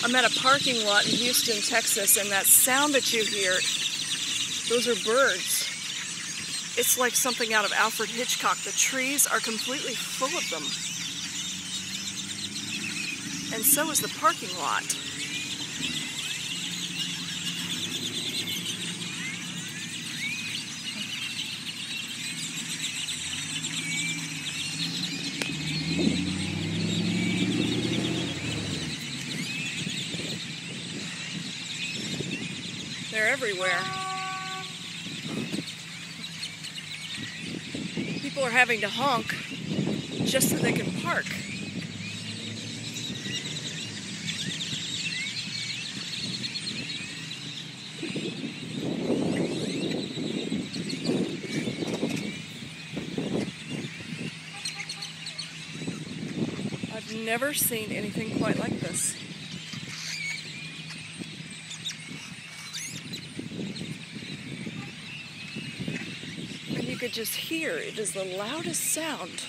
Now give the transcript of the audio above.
I'm at a parking lot in Houston, Texas, and that sound that you hear, those are birds. It's like something out of Alfred Hitchcock. The trees are completely full of them. And so is the parking lot. They're everywhere. People are having to honk just so they can park. I've never seen anything quite like this. And you could just hear, it is the loudest sound.